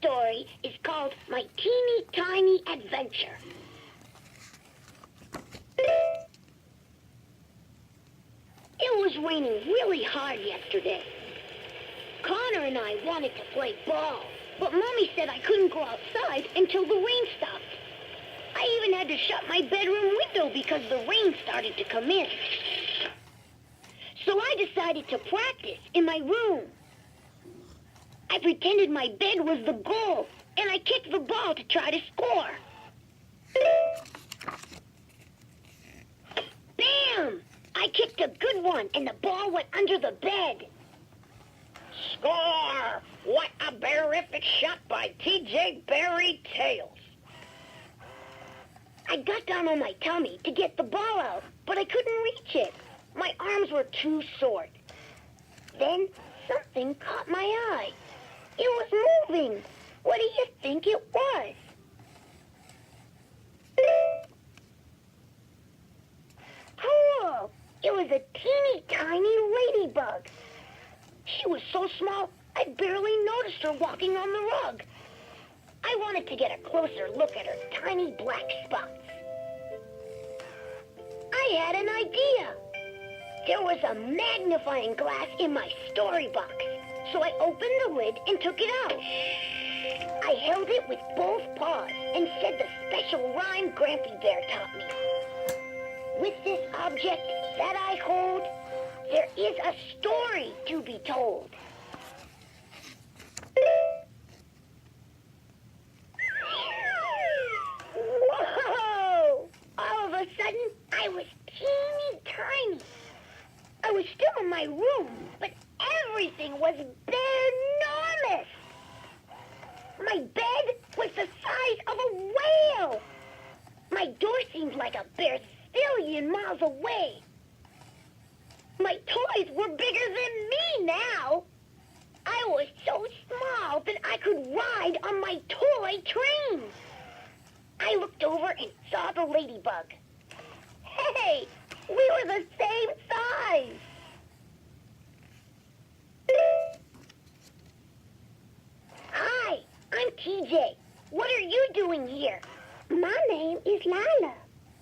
story is called My Teeny Tiny Adventure. It was raining really hard yesterday. Connor and I wanted to play ball, but Mommy said I couldn't go outside until the rain stopped. I even had to shut my bedroom window because the rain started to come in. So I decided to practice in my room. I pretended my bed was the goal, and I kicked the ball to try to score. Bam! I kicked a good one, and the ball went under the bed. Score! What a berrific shot by T.J. Barry Tails. I got down on my tummy to get the ball out, but I couldn't reach it. My arms were too short. Then something caught my eye. It was moving. What do you think it was? Cool! It was a teeny tiny ladybug. She was so small, I barely noticed her walking on the rug. I wanted to get a closer look at her tiny black spots. I had an idea. There was a magnifying glass in my storybox, so I opened the lid and took it out. I held it with both paws and said the special rhyme Grampy Bear taught me. With this object that I hold, there is a story to be told. Whoa! All of a sudden, I was teeny tiny. I was still in my room, but everything was enormous. My bed was the size of a whale. My door seemed like a bazillion miles away. My toys were bigger than me now. I was so small that I could ride on my toy train. I looked over and saw the ladybug. Hey, we were the same size. Hi, I'm TJ. What are you doing here? My name is Lila.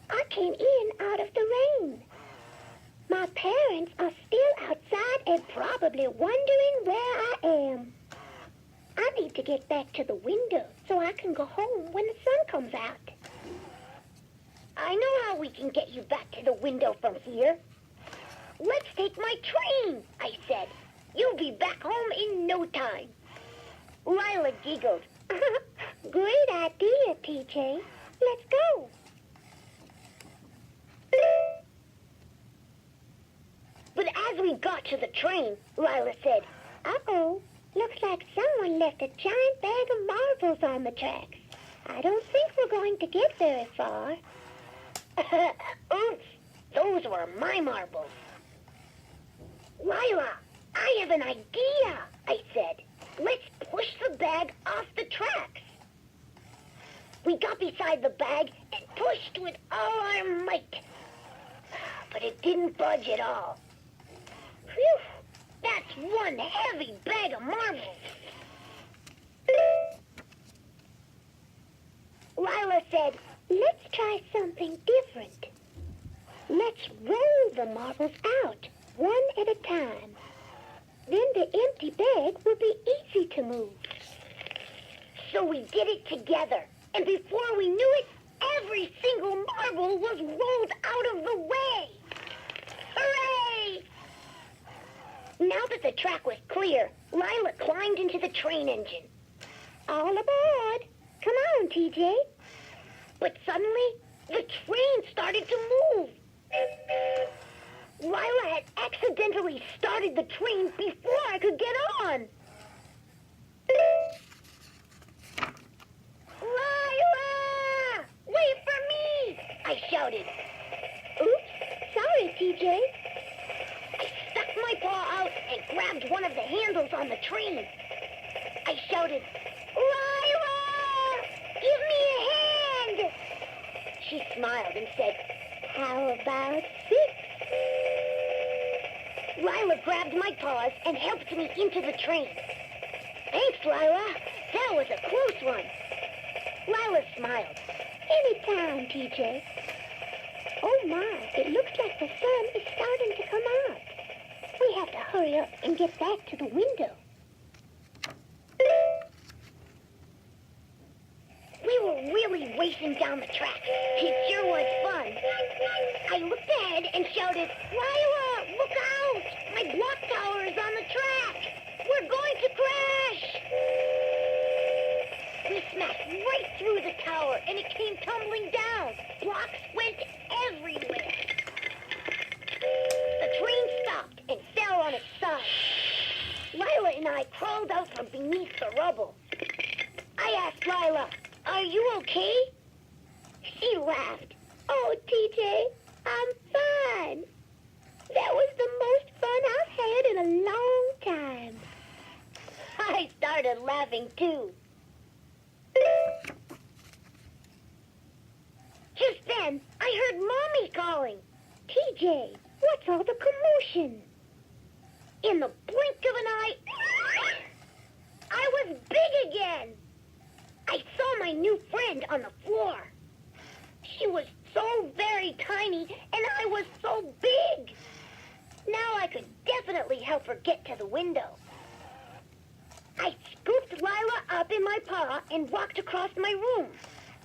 I came in out of the rain. My parents are still outside and probably wondering where I am. I need to get back to the window so I can go home when the sun comes out. I know how we can get you back to the window from here. Let's take my train, I said. You'll be back home in no time. Lila giggled. Great idea, TJ. Let's go. But as we got to the train, Lila said, uh-oh, looks like someone left a giant bag of marbles on the tracks. I don't think we're going to get very far. Oops, those were my marbles. Lila, I have an idea, I said. Let's push the bag off the tracks. We got beside the bag and pushed with all our might. But it didn't budge at all. Phew, that's one heavy bag of marbles. Lila said, let's try something different. Let's roll the marbles out, one at a time. Then the empty bag will be easy to move. So we did it together, and before we knew it, every single marble was rolled out of the way. Hooray! Now that the track was clear, Lila climbed into the train engine. All aboard! Come on, TJ. But suddenly, the train started to move. Lila had accidentally started the train before I could get on. Lila! Wait for me! I shouted. Oops, sorry, TJ. I stuck my paw out and grabbed one of the handles on the train. I shouted, Lila! Give me a hand! She smiled and said, how about 6? Lila grabbed my paws and helped me into the train. Thanks, Lila. That was a close one. Lila smiled. Anytime, TJ. Oh my, it looks like the sun is starting to come out. We have to hurry up and get back to the window. We were really racing down the track. It sure was fun. I looked ahead and shouted, Lila, look out! My block tower is on the track! We're going to crash! We smashed right through the tower and it came tumbling down. Blocks went everywhere. The train stopped and fell on its side. Lila and I crawled out from beneath the rubble. I asked Lila, are you okay? She laughed. Oh, TJ, I'm fine. That was the most fun I've had in a long time. I started laughing, too. Just then, I heard Mommy calling. TJ, what's all the commotion? In the blink of an eye, I was big again. I saw my new friend on the floor. She was so very tiny, and I was so big. Now I could definitely help her get to the window. I scooped Lila up in my paw and walked across my room.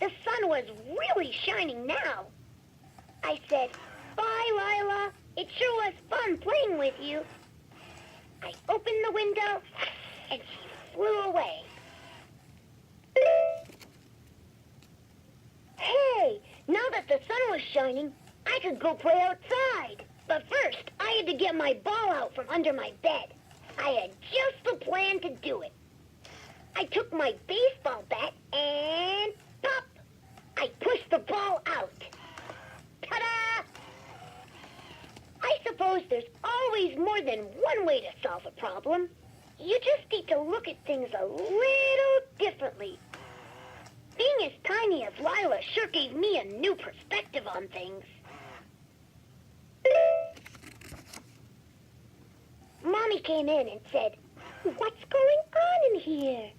The sun was really shining now. I said, bye, Lila. It sure was fun playing with you. I opened the window, and she flew away. Hey, now that the sun was shining, I could go play outside. But first, I had to get my ball out from under my bed. I had just the plan to do it. I took my baseball bat and pop! I pushed the ball out. Ta-da! I suppose there's always more than one way to solve a problem. You just need to look at things a little differently. Being as tiny as Lila sure gave me a new perspective on things. Mommy came in and said, what's going on in here?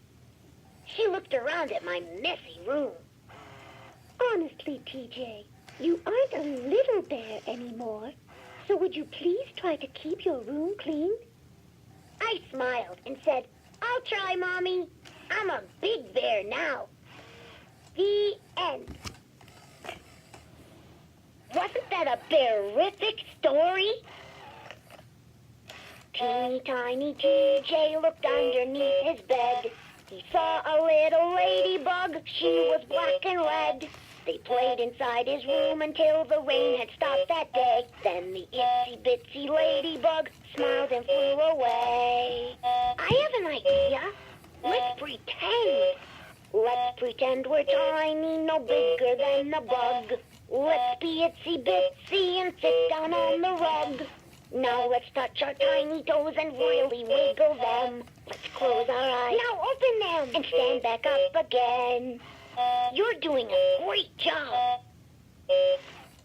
She looked around at my messy room. Honestly, TJ, you aren't a little bear anymore. So would you please try to keep your room clean? I smiled and said, I'll try, Mommy. I'm a big bear now. The end. Wasn't that a bearific story? Teeny tiny TJ looked underneath his bed. He saw a little ladybug. She was black and red. They played inside his room until the rain had stopped that day. Then the itsy bitsy ladybug smiled and flew away. I have an idea. Let's pretend. Let's pretend we're tiny, no bigger than a bug. Let's be itsy bitsy and sit down on the rug. Now let's touch our tiny toes and really wiggle them. Let's close our eyes. Now open them and stand back up again. You're doing a great job.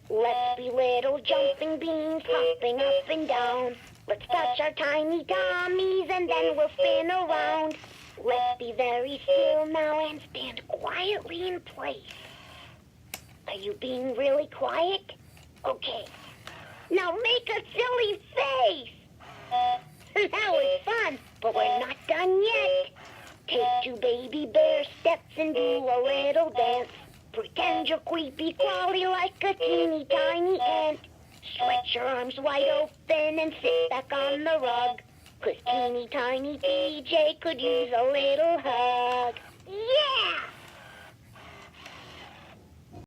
Let's be little jumping beans hopping up and down. Let's touch our tiny tummies and then we'll spin around. Let's be very still now and stand quietly in place. Are you being really quiet? Okay. Now make a silly face. That was fun, but we're not done yet. Take 2 baby bear steps and do a little dance. Pretend you're creepy crawly like a teeny tiny ant. Stretch your arms wide open and sit back on the rug. 'Cause teeny tiny TJ could use a little hug.